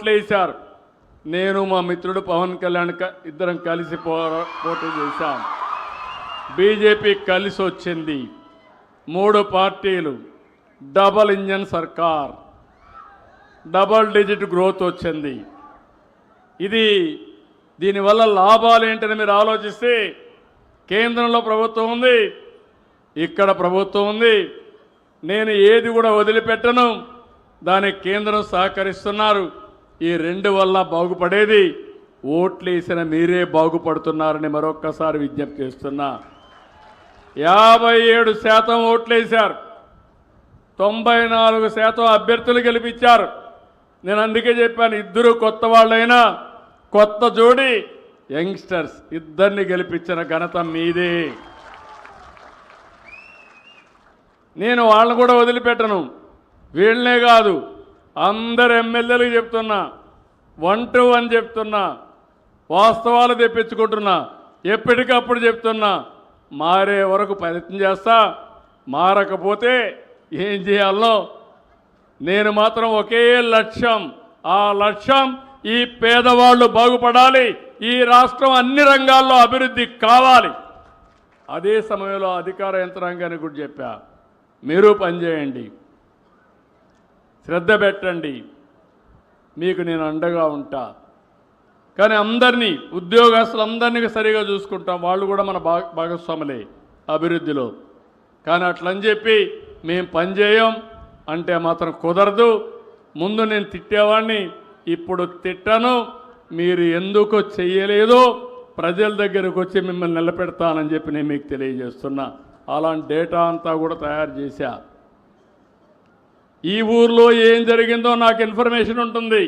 ఓట్లేశారు. నేను మా మిత్రుడు పవన్ కళ్యాణ్ ఇద్దరం కలిసి పోటీ చేశాం. బీజేపీ కలిసి వచ్చింది. 3 పార్టీలు, డబల్ ఇంజన్ సర్కార్, డబల్ డిజిట్ గ్రోత్ వచ్చింది. దీనివల్ల లాభాలు ఏంటని మీరు ఆలోచిస్తే కేంద్రంలో ప్రభుత్వం ఉంది, ఇక్కడ ప్రభుత్వం ఉంది. నేను ఏది కూడా వదిలిపెట్టను. దానికి కేంద్రం సహకరిస్తున్నారు. ఈ 2 వల్ల బాగుపడేది ఓట్లేసిన మీరే బాగుపడుతున్నారని మరొక్కసారి విజ్ఞప్తి చేస్తున్నా. 57% ఓట్లేశారు, 94% అభ్యర్థులు గెలిపించారు. నేను అందుకే చెప్పాను, ఇద్దరు కొత్త వాళ్ళైనా కొత్త జోడి యంగ్స్టర్స్ ఇద్దరిని గెలిపించిన ఘనత మీదే. నేను వాళ్ళని కూడా వదిలిపెట్టను. వీళ్ళనే కాదు, అందరు ఎమ్మెల్యేలకు చెప్తున్నా, 1 to 1 చెప్తున్నా, వాస్తవాలు తెప్పించుకుంటున్నా, ఎప్పటికప్పుడు చెప్తున్నా. మారే వరకు ప్రయత్నం చేస్తా. మారకపోతే ఏం చేయాలో నేను మాత్రం ఒకే లక్ష్యం. ఆ లక్ష్యం ఈ పేదవాళ్ళు బాగుపడాలి, ఈ రాష్ట్రం అన్ని రంగాల్లో అభివృద్ధి కావాలి. అదే సమయంలో అధికార యంత్రాంగానికి కూడా చెప్పా, మీరు పనిచేయండి, శ్రద్ధ పెట్టండి, మీకు నేను అండగా ఉంటా. కానీ అందరినీ, ఉద్యోగస్తులందరినీ సరిగా చూసుకుంటాం. వాళ్ళు కూడా మన భాగస్వాములే అభివృద్ధిలో. కానీ అట్లని చెప్పి మేము పనిచేయం అంటే మాత్రం కుదరదు. ముందు నేను తిట్టేవాడిని, ఇప్పుడు తిట్టను. మీరు ఎందుకు చెయ్యలేదో ప్రజల దగ్గరకు వచ్చి మిమ్మల్ని నిలబెడతానని చెప్పి నేను మీకు తెలియజేస్తున్నా. అలాంటి డేటా అంతా కూడా తయారు చేశా. ఈ ఊర్లో ఏం జరిగిందో నాకు ఇన్ఫర్మేషన్ ఉంటుంది,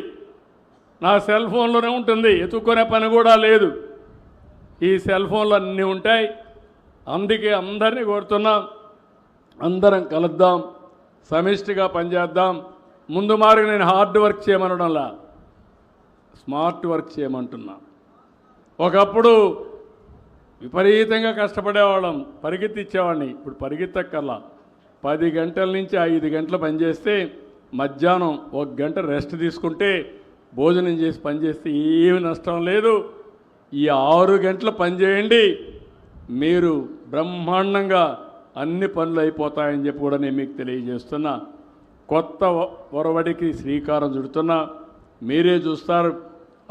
నా సెల్ ఫోన్లోనే ఉంటుంది. ఎత్తుక్కునే పని కూడా లేదు. ఈ సెల్ ఫోన్లు అన్నీ ఉంటాయి. అందుకే అందరినీ కోరుతున్నాం, అందరం కలుద్దాం, సమిష్టిగా పనిచేద్దాం. ముందు మారికి నేను హార్డ్ వర్క్ చేయమనడంలా, స్మార్ట్ వర్క్ చేయమంటున్నా. ఒకప్పుడు విపరీతంగా కష్టపడేవాళ్ళం, పరిగెత్తిచ్చేవాడిని. ఇప్పుడు పరిగెత్తక్కర్లా. 10 గంటల నుంచి 5 గంటలు పనిచేస్తే మధ్యాహ్నం 1 గంట రెస్ట్ తీసుకుంటే, భోజనం చేసి పనిచేస్తే ఏమి నష్టం లేదు. ఈ 6 గంటలు పనిచేయండి, మీరు బ్రహ్మాండంగా అన్ని పనులు అయిపోతాయని చెప్పి కూడా నేను మీకు తెలియజేస్తున్నా. కొత్త ఒరవడికి శ్రీకారం చుడుతున్నా. మీరే చూస్తారు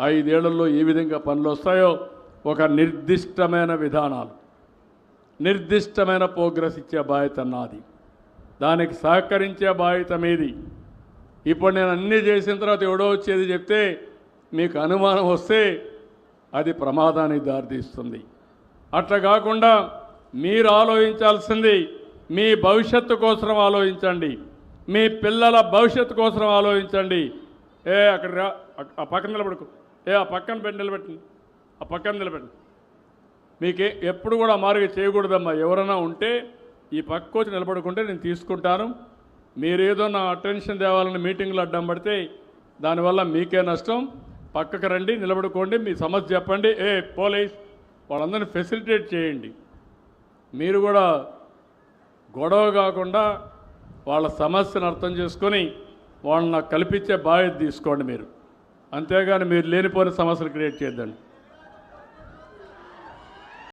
5 ఏళ్లలో ఏ విధంగా పనులు వస్తాయో. ఒక నిర్దిష్టమైన విధానాలు, నిర్దిష్టమైన ప్రోగ్రెస్ ఇచ్చే బాధ్యత నాది, దానికి సహకరించే బాధ్యత మీది. ఇప్పుడు నేను అన్నీ చేసిన తర్వాత ఎవడో వచ్చేది చెప్తే మీకు అనుమానం వస్తే అది ప్రమాదానికి దారితీస్తుంది. అట్లా కాకుండా మీరు ఆలోచించాల్సింది మీ భవిష్యత్తు కోసం ఆలోచించండి, మీ పిల్లల భవిష్యత్తు కోసం ఆలోచించండి. అక్కడ రా, ఆ పక్కన నిలబడుకో, ఆ పక్కన నిలబెట్టండి, ఆ పక్కన నిలబెట్టండి. మీకే ఎప్పుడు కూడా మారుగా చేయకూడదమ్మా. ఎవరైనా ఉంటే ఈ పక్క వచ్చి నిలబడుకుంటే నేను తీసుకుంటాను. మీరేదో నా అటెన్షన్ తేవాలని మీటింగ్లో అడ్డం పడితే దానివల్ల మీకే నష్టం. పక్కకు రండి, నిలబడుకోండి, మీ సమస్య చెప్పండి. పోలీస్ వాళ్ళందరినీ ఫెసిలిటేట్ చేయండి. మీరు కూడా గొడవ కాకుండా వాళ్ళ సమస్యను అర్థం చేసుకొని వాళ్ళని నాకు కల్పించే బాధ్యత తీసుకోండి మీరు. అంతేగాని మీరు లేనిపోయిన సమస్యలు క్రియేట్ చేయొద్దండి.